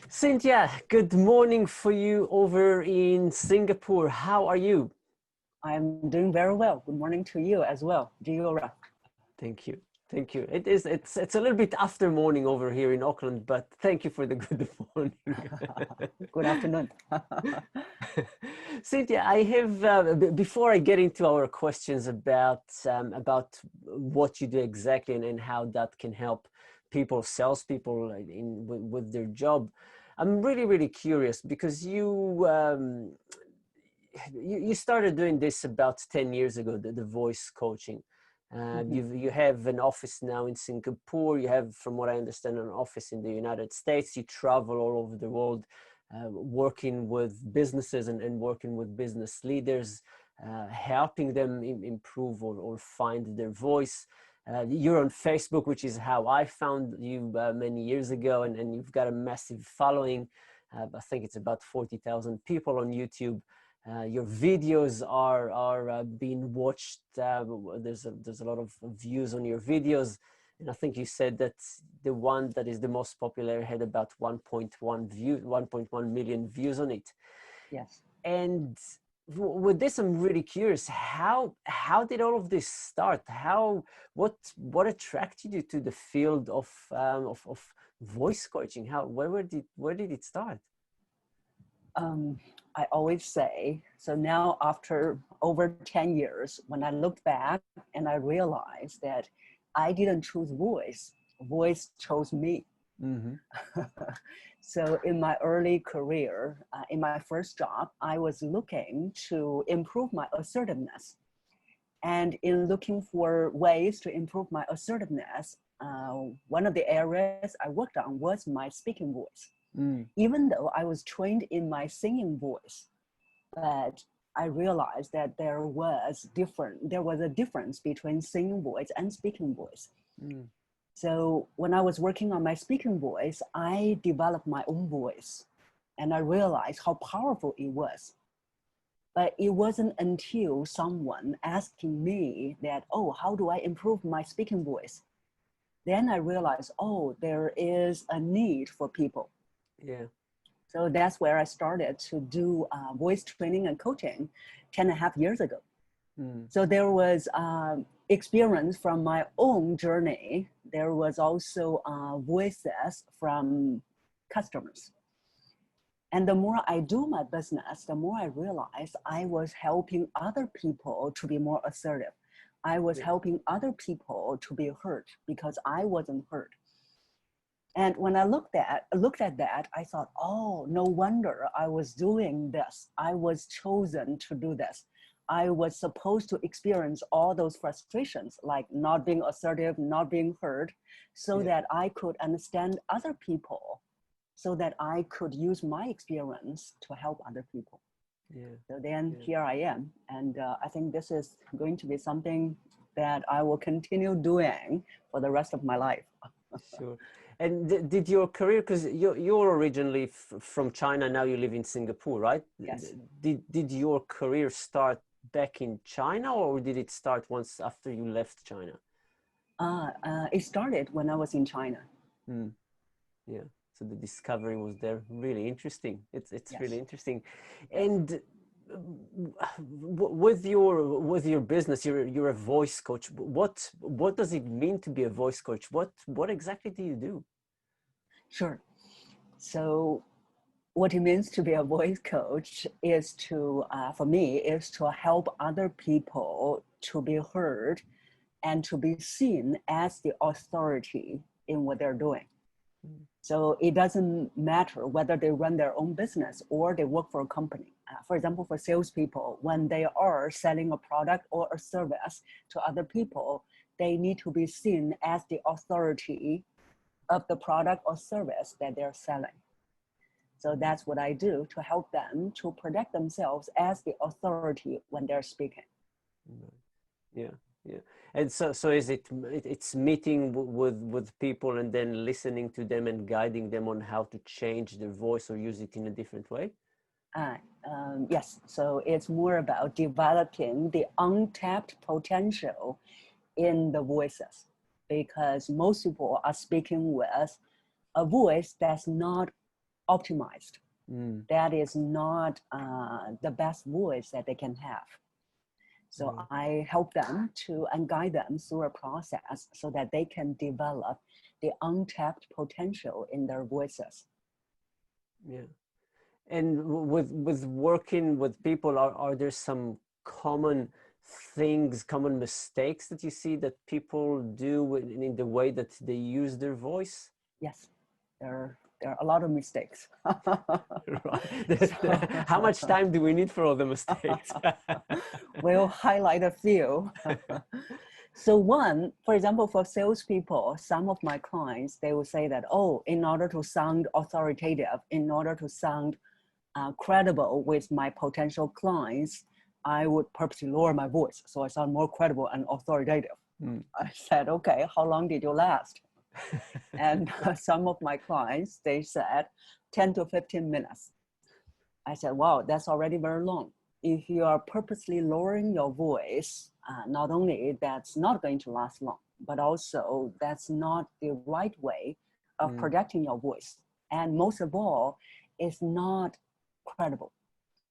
Cynthia, good morning for you over in Singapore. How are you? I'm doing very well. Good morning to you as well, Giora. Thank you. Thank you. It's a little bit after morning over here in Auckland, but thank you for the good morning. Good afternoon. Cynthia, I have before I get into our questions about what you do exactly and how that can help people, salespeople with their job. I'm really curious because you started doing this about 10 years ago, the voice coaching. You have an office now in Singapore. You have, from what I understand, an office in the United States. You travel all over the world, working with businesses and working with business leaders, helping them improve or find their voice. You're on Facebook, which is how I found you many years ago, and you've got a massive following. I think it's about 40,000 people on YouTube. Your videos are being watched. There's a lot of views on your videos, and I think you said that the one that is the most popular had about 1.1 million views on it. Yes. And with this, I'm really curious. How did all of this start? What attracted you to the field of voice coaching? Where did it start? I always say, so now after over 10 years, when I look back and I realized that I didn't choose voice chose me. Mm-hmm. So in my early career, in my first job, I was looking to improve my assertiveness. And in looking for ways to improve my assertiveness, one of the areas I worked on was my speaking voice. Even though I was trained in my singing voice, but I realized that there was a difference between singing voice and speaking voice. Mm. So when I was working on my speaking voice, I developed my own voice and I realized how powerful it was. But it wasn't until someone asking me that, oh, how do I improve my speaking voice? Then I realized, oh, there is a need for people. Yeah. So that's where I started to do voice training and coaching 10 and a half years ago. So there was experience from my own journey. There was also voices from customers. And the more I do my business, the more I realized I was helping other people to be more assertive. I was helping other people to be heard because I wasn't heard. And when I looked at that, I thought, oh, no wonder I was doing this. I was chosen to do this. I was supposed to experience all those frustrations, like not being assertive, not being heard, so that I could understand other people, so that I could use my experience to help other people. So then here I am. And I think this is going to be something that I will continue doing for the rest of my life. Sure. And did your career, because you're originally from China, now you live in Singapore, right? Yes. Did your career start back in China, or did it start once after you left China? It started when I was in China. Yeah. So the discovery was there. Really interesting. It's Yes. really interesting. Yes. And with your business, you're a voice coach. What does it mean to be a voice coach? What exactly do you do? Sure. So what it means to be a voice coach is to, for me, is to help other people to be heard and to be seen as the authority in what they're doing. So it doesn't matter whether they run their own business or they work for a company. For example, for salespeople, when they are selling a product or a service to other people, they need to be seen as the authority of the product or service that they're selling. So that's what I do to help them to protect themselves as the authority when they're speaking. Yeah. And so is it's meeting with people and then listening to them and guiding them on how to change their voice or use it in a different way? Yes, so it's more about developing the untapped potential in the voices, because most people are speaking with a voice that's not optimized. Mm. That is not the best voice that they can have. So I help them and guide them through a process so that they can develop the untapped potential in their voices. Yeah. And with working with people, are there some common things, common mistakes that you see that people do in the way that they use their voice? Yes, there are a lot of mistakes. Right. So, How much time do we need for all the mistakes? we'll highlight a few. So one, for example, for salespeople, some of my clients, they will say that, oh, in order to sound authoritative, in order to sound credible with my potential clients, I would purposely lower my voice so I sound more credible and authoritative. Mm. I said, okay, how long did you last? And some of my clients, they said 10 to 15 minutes. I said, wow, that's already very long. If you are purposely lowering your voice, not only that's not going to last long, but also that's not the right way of projecting your voice. And most of all, it's not credible.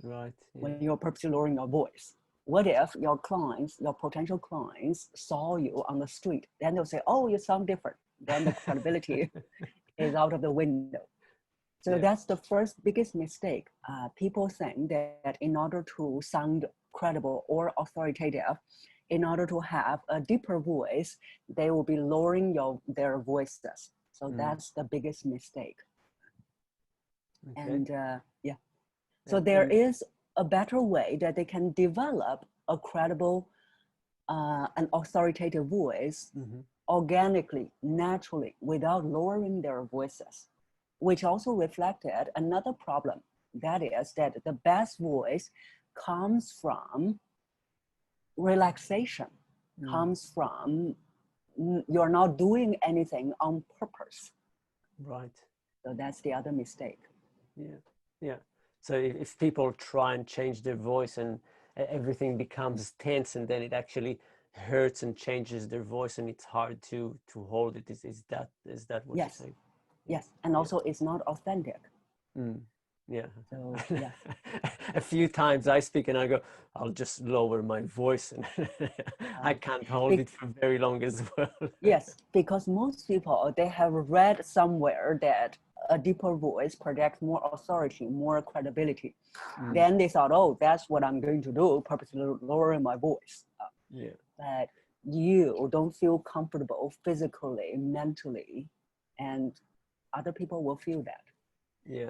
Right. Yeah. When you're purposely lowering your voice. What if your clients, your potential clients, saw you on the street? Then they'll say, oh, you sound different. Then the credibility is out of the window. So that's the first biggest mistake. People think that in order to sound credible or authoritative, in order to have a deeper voice, they will be lowering their voices. So that's the biggest mistake. Okay. And so there is a better way that they can develop a credible and authoritative voice organically, naturally, without lowering their voices, which also reflected another problem. That is that the best voice comes from relaxation, comes from you're not doing anything on purpose. Right. So that's the other mistake. Yeah. Yeah. So if people try and change their voice and everything becomes tense, and then it actually hurts and changes their voice, and it's hard to hold it. Is that what you're saying? Yes, and also it's not authentic. Yeah. So yeah. A few times I speak and I go, I'll just lower my voice, and I can't hold it for very long as well. Yes, because most people, they have read somewhere that a deeper voice projects more authority, more credibility. Then they thought, oh, that's what I'm going to do, purposely lowering my voice. But you don't feel comfortable physically, mentally, and other people will feel that. Yeah.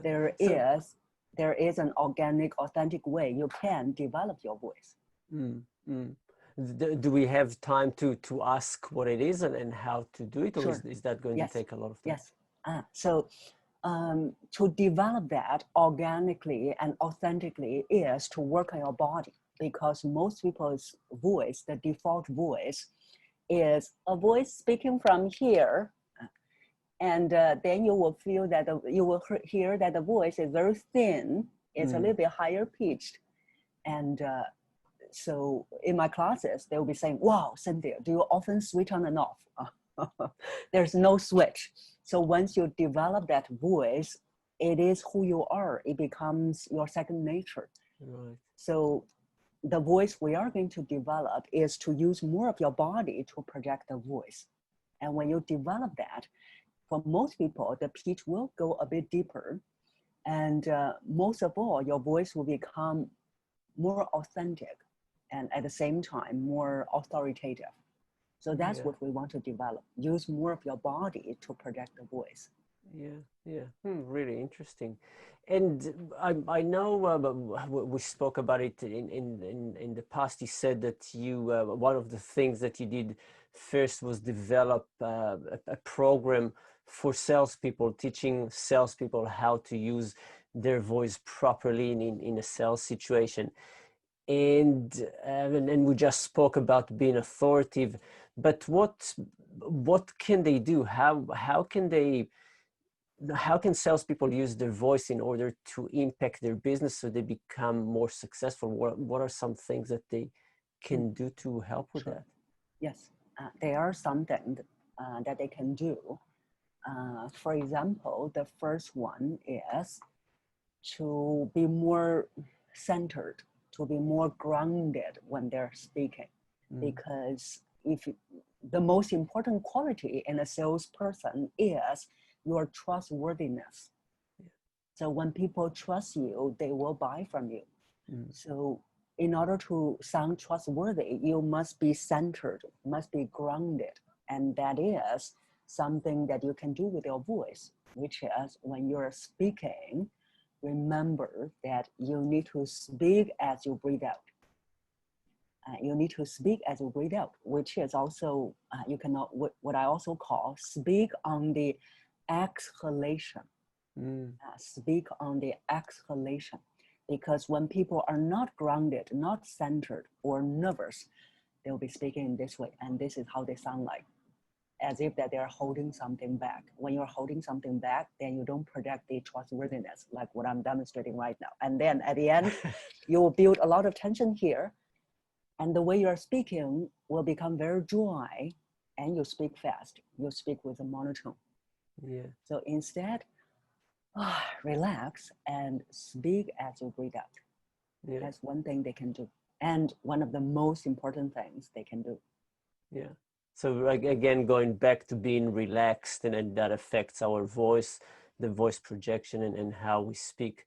There is an organic, authentic way you can develop your voice. Do we have time to ask what it is and how to do it, or sure. is that going to take a lot of time? Yes. So to develop that organically and authentically is to work on your body, because most people's voice, the default voice, is a voice speaking from here. And then you will feel that you will hear that the voice is very thin. It's a little bit higher pitched. And so in my classes, they will be saying, wow, Cynthia, do you often switch on and off? There's no switch. So once you develop that voice, it is who you are. It becomes your second nature. Right. So the voice we are going to develop is to use more of your body to project the voice. And when you develop that, for most people, the pitch will go a bit deeper. And most of all, your voice will become more authentic and at the same time, more authoritative. So that's what we want to develop. Use more of your body to project the voice. Yeah. Really interesting. And I know we spoke about it in the past. You said that one of the things that you did first was develop a program for salespeople, teaching salespeople how to use their voice properly in a sales situation. And we just spoke about being authoritative, but what can they do? How can salespeople use their voice in order to impact their business so they become more successful? What are some things that they can do to help with that? Yes, there are some things that they can do. For example, the first one is to be more centered, to be more grounded when they're speaking. Because if the most important quality in a salesperson is your trustworthiness. So when people trust you, they will buy from you. So in order to sound trustworthy, you must be centered, must be grounded. And that is something that you can do with your voice, which is when you're speaking, remember that you need to speak as you breathe out. You need to speak as you breathe out, which is also, you cannot, what I also call speak on the exhalation. Speak on the exhalation. Because when people are not grounded, not centered, or nervous, they'll be speaking in this way. And this is how they sound like, as if that they're holding something back. When you're holding something back, then you don't project the trustworthiness, like what I'm demonstrating right now. And then at the end, you will build a lot of tension here. And the way you're speaking will become very dry, and you speak fast. You speak with a monotone. So instead, relax and speak as you breathe out. That's one thing they can do. And one of the most important things they can do. So like, again, going back to being relaxed, and that affects our voice, the voice projection, and how we speak.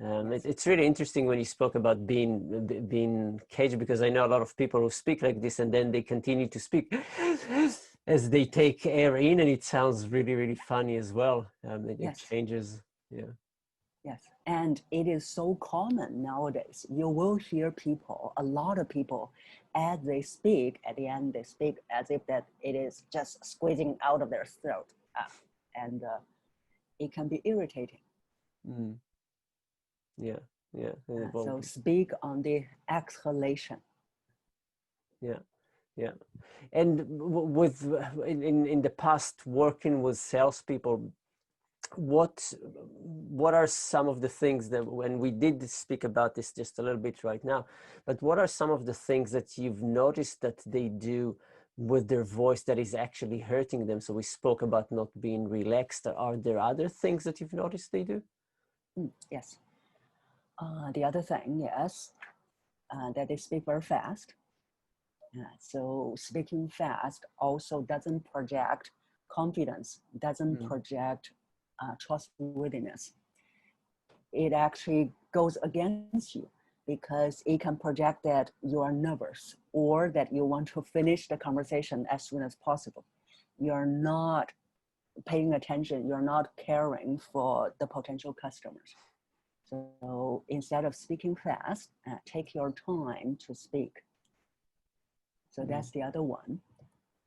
It's really interesting when you spoke about being caged, because I know a lot of people who speak like this and then they continue to speak as they take air in, and it sounds really, really funny as well. It changes. Yes, and it is so common nowadays. You will hear people, a lot of people, as they speak, at the end they speak as if that it is just squeezing out of their throat, and it can be irritating. So speak on the exhalation. And with in the past, working with salespeople, what are some of the things that, when we did speak about this just a little bit right now, but what are some of the things that you've noticed that they do with their voice that is actually hurting them? So we spoke about not being relaxed. Are there other things that you've noticed they do? Yes. The other thing, yes, that they speak very fast. So speaking fast also doesn't project confidence, doesn't project trustworthiness. It actually goes against you, because it can project that you are nervous, or that you want to finish the conversation as soon as possible. You're not paying attention, you're not caring for the potential customers. So instead of speaking fast, take your time to speak. So that's the other one.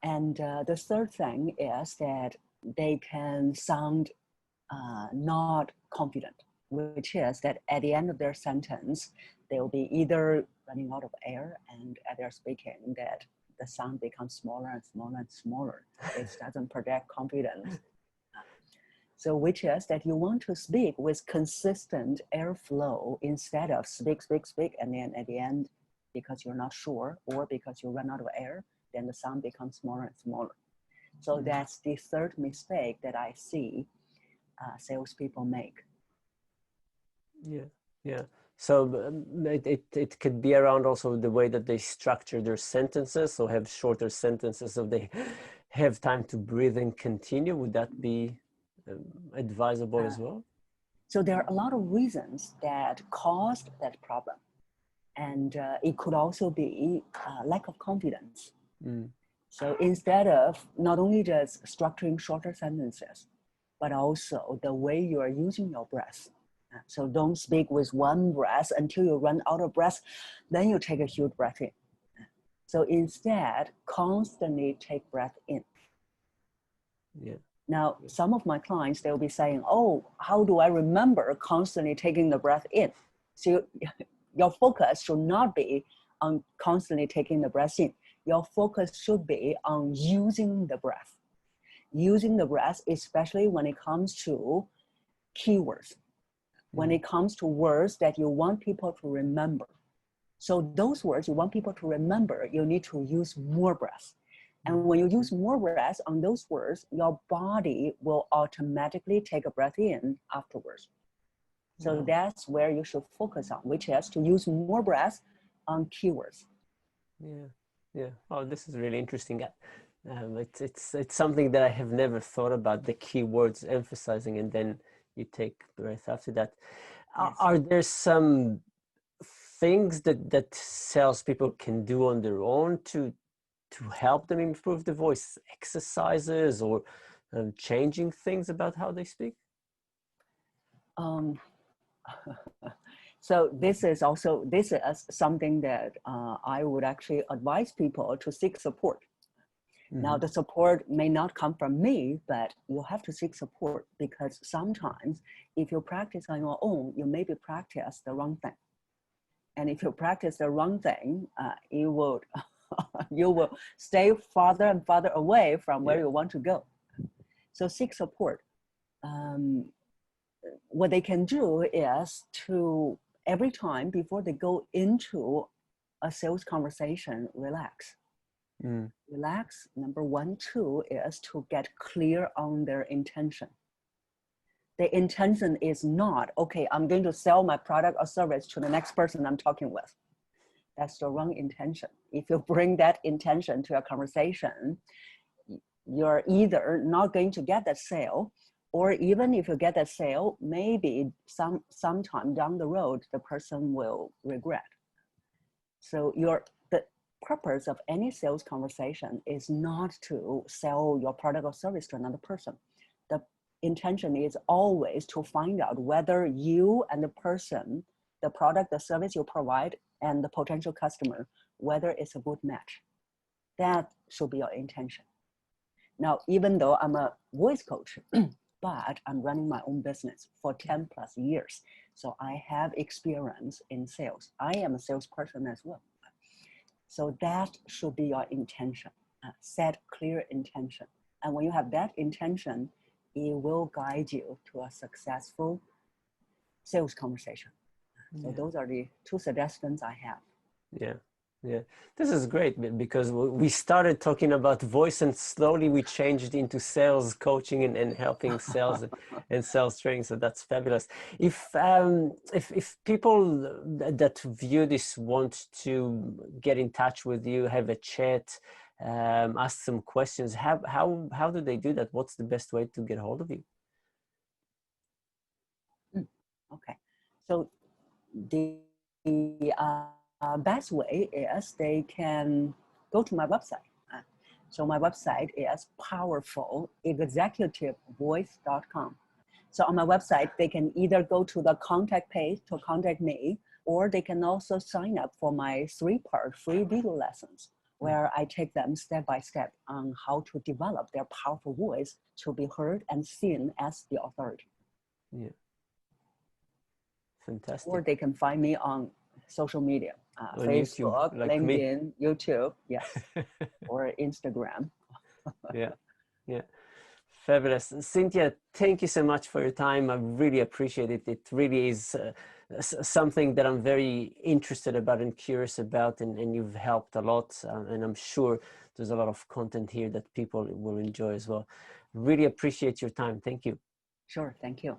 And the third thing is that they can sound not confident, which is that at the end of their sentence, they'll be either running out of air, and as they're speaking, that the sound becomes smaller and smaller and smaller. It doesn't project confidence. So which is that you want to speak with consistent airflow instead of speak, and then at the end, because you're not sure or because you run out of air, then the sound becomes smaller and smaller. So that's the third mistake that I see salespeople make. So it could be around also the way that they structure their sentences, so have shorter sentences so they have time to breathe and continue. Would that be advisable as well? So there are a lot of reasons that caused that problem. And it could also be lack of confidence. So instead of not only just structuring shorter sentences, but also the way you are using your breath. So don't speak with one breath until you run out of breath, then you take a huge breath in. So instead, constantly take breath in. Now, some of my clients, they'll be saying, oh, how do I remember constantly taking the breath in? So your focus should not be on constantly taking the breath in. Your focus should be on using the breath. Using the breath, especially when it comes to keywords, when it comes to words that you want people to remember. So those words you want people to remember, you need to use more breath. And when you use more breath on those words, your body will automatically take a breath in afterwards. So that's where you should focus on, which is to use more breath on keywords. Yeah, yeah. Oh, this is really interesting. It's something that I have never thought about, the keywords emphasizing, and then you take breath after that. Yes. Are there some things that salespeople can do on their own to help them improve the voice? Exercises or changing things about how they speak? Um, so this is something that I would actually advise people to seek support. Now, the support may not come from me, but you have to seek support, because sometimes if you practice on your own, you maybe practice the wrong thing. And if you practice the wrong thing, you will stay farther and farther away from where you want to go. So seek support. What they can do is to, every time before they go into a sales conversation, relax. Relax. Number 1, 2 is to get clear on their intention. The intention is not, okay, I'm going to sell my product or service to the next person I'm talking with. That's the wrong intention. If you bring that intention to a conversation, you're either not going to get that sale, or even if you get that sale, maybe sometime down the road, the person will regret. So the purpose of any sales conversation is not to sell your product or service to another person. The intention is always to find out whether you and the person, the product, the service you provide, and the potential customer, whether it's a good match. That should be your intention. Now, even though I'm a voice coach, but I'm running my own business for 10 plus years. So I have experience in sales. I am a salesperson as well. So that should be your intention. Set clear intention. And when you have that intention, it will guide you to a successful sales conversation. So those are the 2 suggestions I have. Yeah. Yeah, this is great, because we started talking about voice and slowly we changed into sales coaching and helping sales and sales training. So that's fabulous. If people that view this want to get in touch with you, have a chat, ask some questions, how do they do that? What's the best way to get hold of you? Okay, so the best way is they can go to my website. So my website is powerfulexecutivevoice.com. So on my website, they can either go to the contact page to contact me, or they can also sign up for my 3-part free video lessons, where I take them step by step on how to develop their powerful voice to be heard and seen as the authority. Yeah. Fantastic. Or they can find me on social media, on Facebook, YouTube, like LinkedIn, YouTube, yes, or Instagram. Yeah, yeah. Fabulous. Cynthia, thank you so much for your time. I really appreciate it. It really is something that I'm very interested about and curious about, and you've helped a lot. And I'm sure there's a lot of content here that people will enjoy as well. Really appreciate your time. Thank you. Sure, thank you.